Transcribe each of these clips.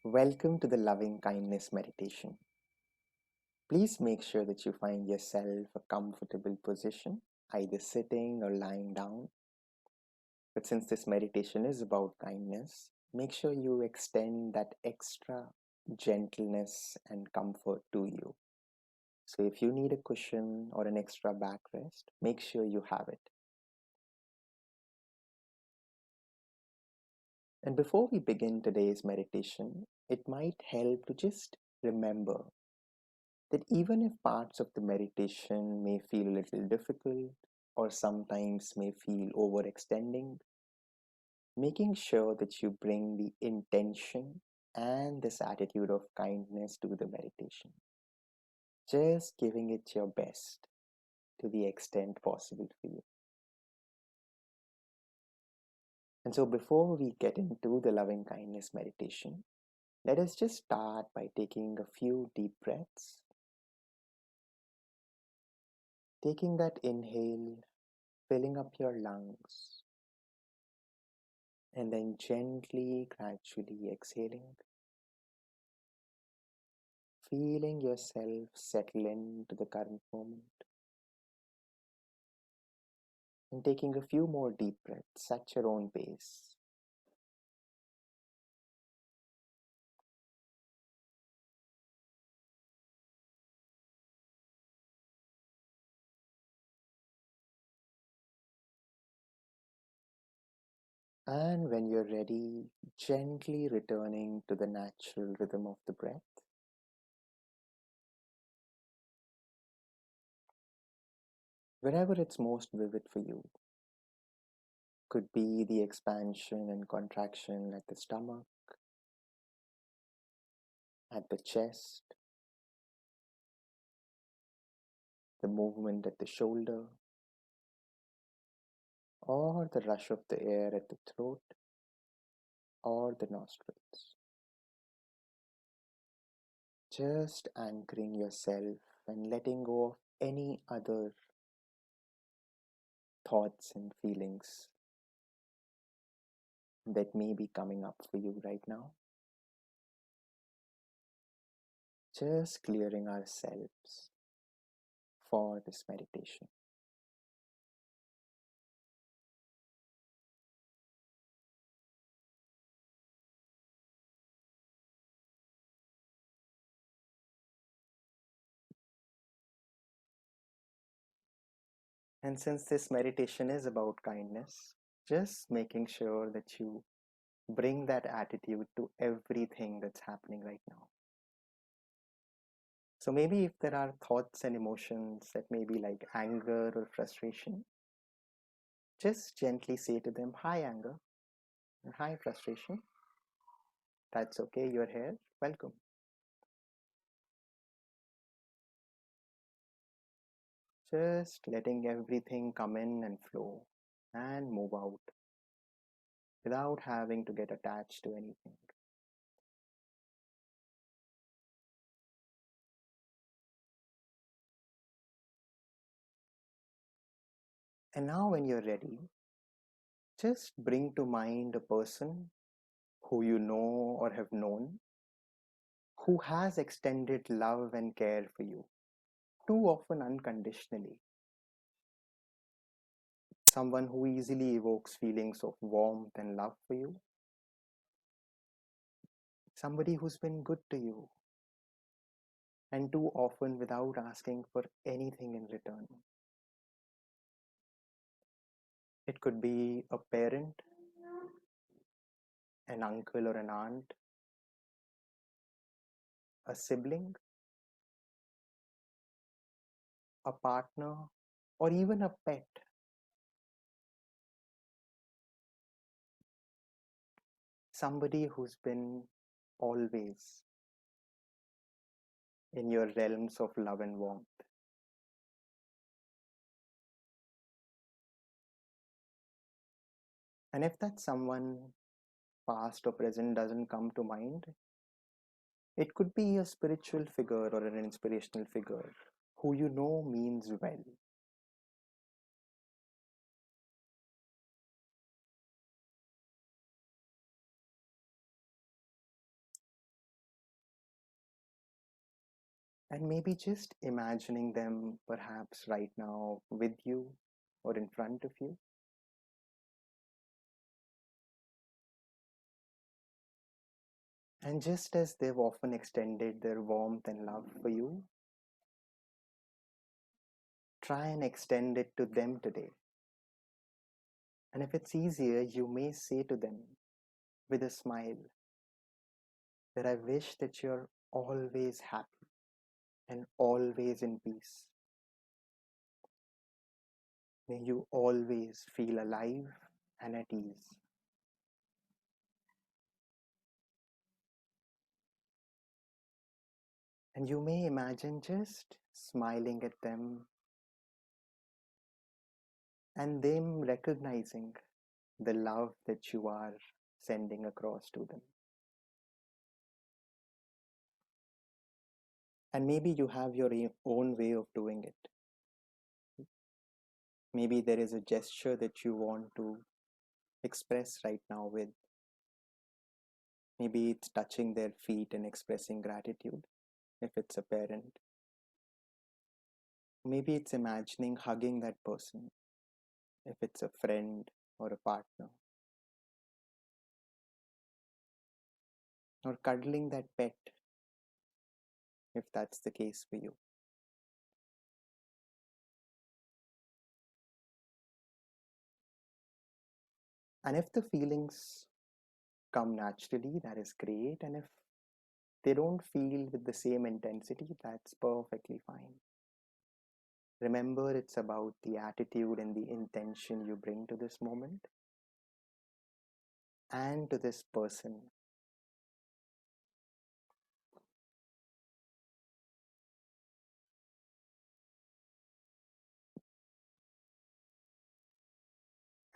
Welcome to the loving kindness meditation. Please make sure that you find yourself a comfortable position, either sitting or lying down. But since this meditation is about kindness, make sure you extend that extra gentleness and comfort to you. So if you need a cushion or an extra backrest, make sure you have it. And before we begin today's meditation, it might help to just remember that even if parts of the meditation may feel a little difficult or sometimes may feel overextending, making sure that you bring the intention and this attitude of kindness to the meditation, just giving it your best to the extent possible for you. And so, before we get into the loving kindness meditation, let us just start by taking a few deep breaths. Taking that inhale, filling up your lungs, and then gently, gradually exhaling, feeling yourself settle into the current moment, and taking a few more deep breaths at your own pace. And when you're ready, gently returning to the natural rhythm of the breath. Wherever it's most vivid for you, could be the expansion and contraction at the stomach, at the chest, the movement at the shoulder, or the rush of the air at the throat or the nostrils. Just anchoring yourself and letting go of any other thoughts and feelings that may be coming up for you right now. Just clearing ourselves for this meditation. And since this meditation is about kindness, just making sure that you bring that attitude to everything that's happening right now. So maybe if there are thoughts and emotions that may be like anger or frustration, just gently say to them, "Hi, anger," and "Hi, frustration." That's okay, you're here. Welcome. Just letting everything come in and flow and move out without having to get attached to anything. And now, when you're ready, just bring to mind a person who you know or have known who has extended love and care for you, too often unconditionally. Someone who easily evokes feelings of warmth and love for you. Somebody who's been good to you, and too often without asking for anything in return. It could be a parent, an uncle or an aunt, a sibling, a partner, or even a pet. Somebody who's been always in your realms of love and warmth. And if that someone, past or present, doesn't come to mind, it could be a spiritual figure or an inspirational figure who you know means well. And maybe just imagining them perhaps right now with you or in front of you. And just as they've often extended their warmth and love for you, try and extend it to them today. And if it's easier, you may say to them with a smile that I wish that you're always happy and always in peace. May you always feel alive and at ease. And you may imagine just smiling at them and them recognizing the love that you are sending across to them. And maybe you have your own way of doing it. Maybe there is a gesture that you want to express right now with. Maybe it's touching their feet and expressing gratitude if it's a parent. Maybe it's imagining hugging that person if it's a friend or a partner, or cuddling that pet if that's the case for you. And if the feelings come naturally, that is great. And if they don't feel with the same intensity, that's perfectly fine. Remember, it's about the attitude and the intention you bring to this moment and to this person.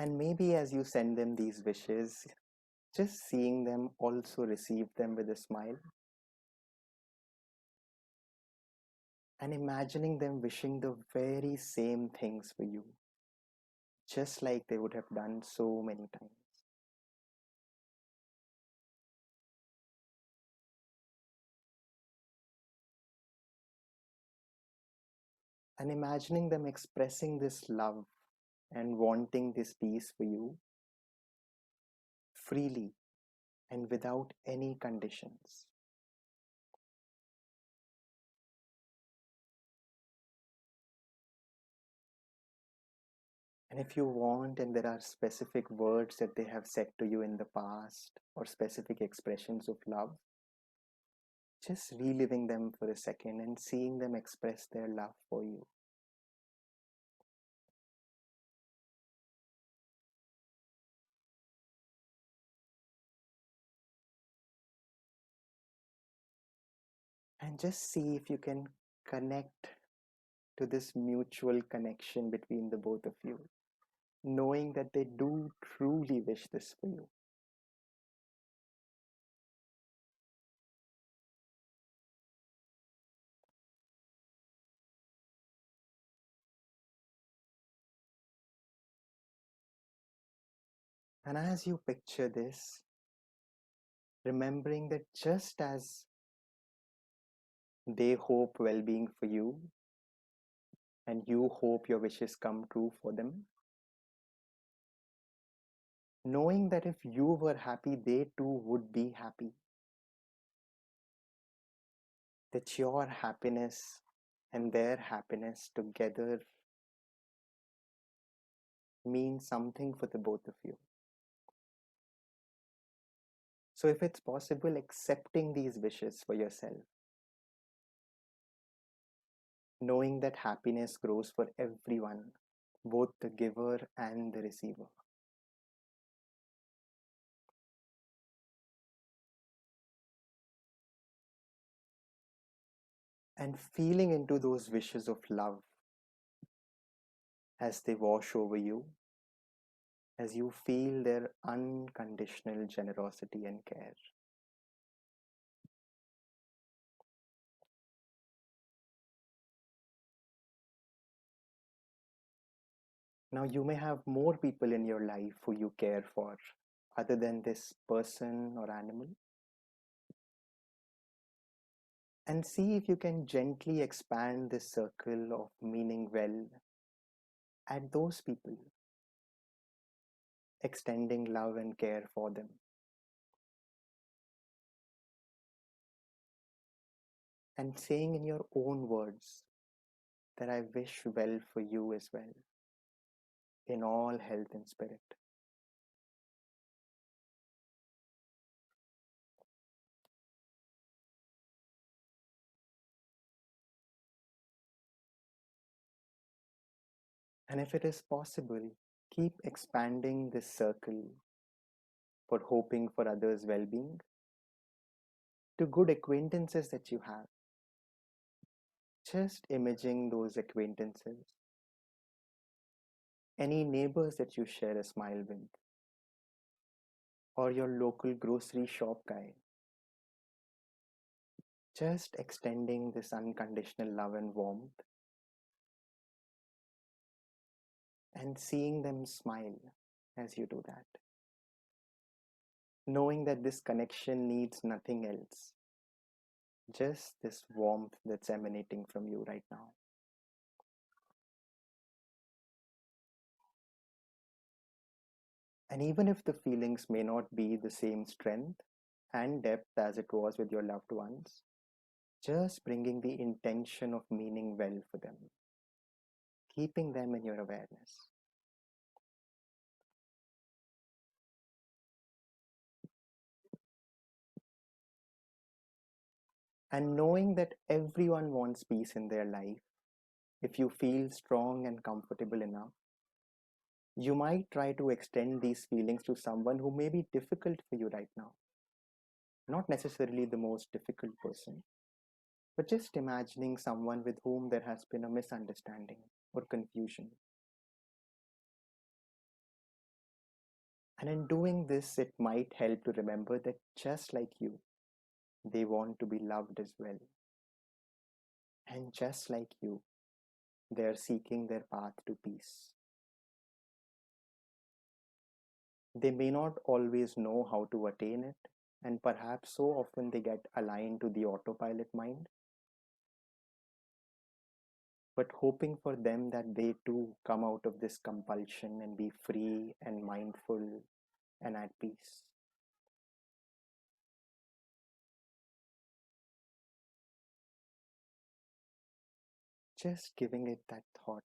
And maybe as you send them these wishes, just seeing them also receive them with a smile and imagining them wishing the very same things for you, just like they would have done so many times. And imagining them expressing this love and wanting this peace for you freely and without any conditions. And if you want, and there are specific words that they have said to you in the past or specific expressions of love, just reliving them for a second and seeing them express their love for you. And just see if you can connect to this mutual connection between the both of you, knowing that they do truly wish this for you. And as you picture this, remembering that just as they hope well being for you and you hope your wishes come true for them, knowing that if you were happy, they too would be happy. That your happiness and their happiness together means something for the both of you. So, if it's possible, accepting these wishes for yourself, knowing that happiness grows for everyone, both the giver and the receiver. And feeling into those wishes of love as they wash over you, as you feel their unconditional generosity and care. Now, you may have more people in your life who you care for other than this person or animal. And see if you can gently expand this circle of meaning well at those people, extending love and care for them, and saying in your own words that I wish well for you as well, in all health and spirit. And if it is possible, keep expanding this circle for hoping for others' well being to good acquaintances that you have. Just imaging those acquaintances, any neighbors that you share a smile with, or your local grocery shop guy. Just extending this unconditional love and warmth and seeing them smile as you do that. Knowing that this connection needs nothing else, just this warmth that's emanating from you right now. And even if the feelings may not be the same strength and depth as it was with your loved ones, just bringing the intention of meaning well for them, keeping them in your awareness. And knowing that everyone wants peace in their life, if you feel strong and comfortable enough, you might try to extend these feelings to someone who may be difficult for you right now. Not necessarily the most difficult person, but just imagining someone with whom there has been a misunderstanding or confusion. And in doing this, it might help to remember that just like you, they want to be loved as well. And just like you, they are seeking their path to peace. They may not always know how to attain it, and perhaps so often they get aligned to the autopilot mind, but hoping for them that they too come out of this compulsion and be free and mindful and at peace. Just giving it that thought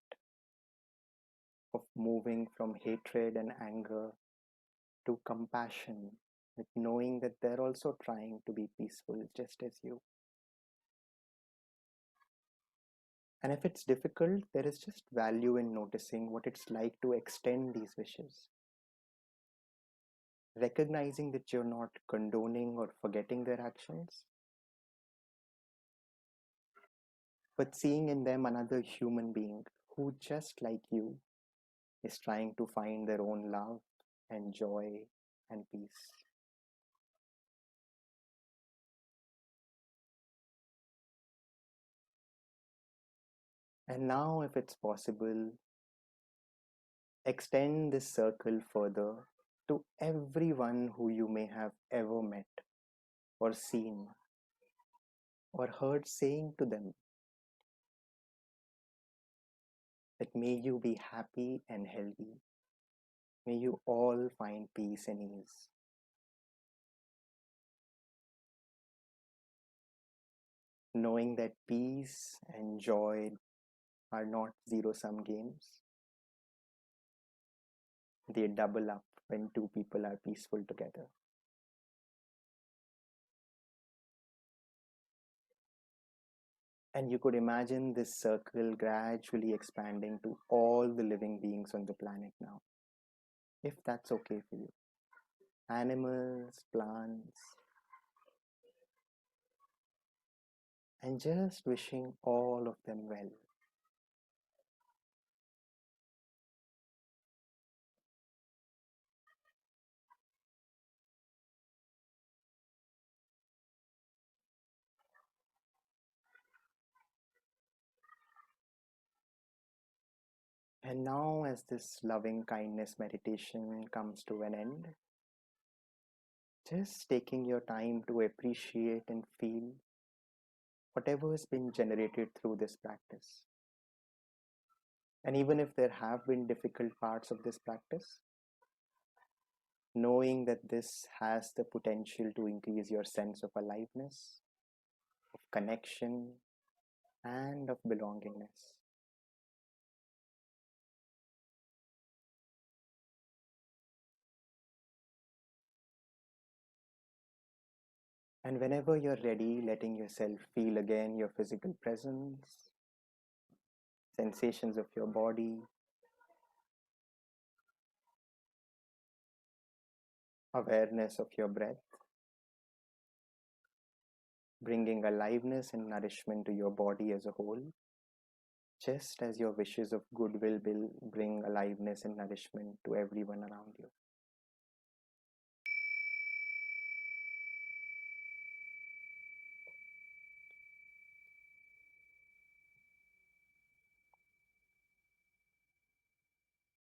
of moving from hatred and anger to compassion, with knowing that they're also trying to be peaceful just as you. And if it's difficult, there is just value in noticing what it's like to extend these wishes, recognizing that you're not condoning or forgetting their actions, but seeing in them another human being who, just like you, is trying to find their own love and joy and peace. And now, if it's possible, extend this circle further to everyone who you may have ever met or seen or heard saying to them that may you be happy and healthy. May you all find peace and ease. Knowing that peace and joy are not zero sum games, they double up when two people are peaceful together. And you could imagine this circle gradually expanding to all the living beings on the planet now, if that's okay for you. Animals, plants, and just wishing all of them well. And now, as this loving kindness meditation comes to an end, just taking your time to appreciate and feel whatever has been generated through this practice. And even if there have been difficult parts of this practice, knowing that this has the potential to increase your sense of aliveness, of connection, and of belongingness. And whenever you're ready, letting yourself feel again your physical presence, sensations of your body, awareness of your breath, bringing aliveness and nourishment to your body as a whole, just as your wishes of goodwill will bring aliveness and nourishment to everyone around you.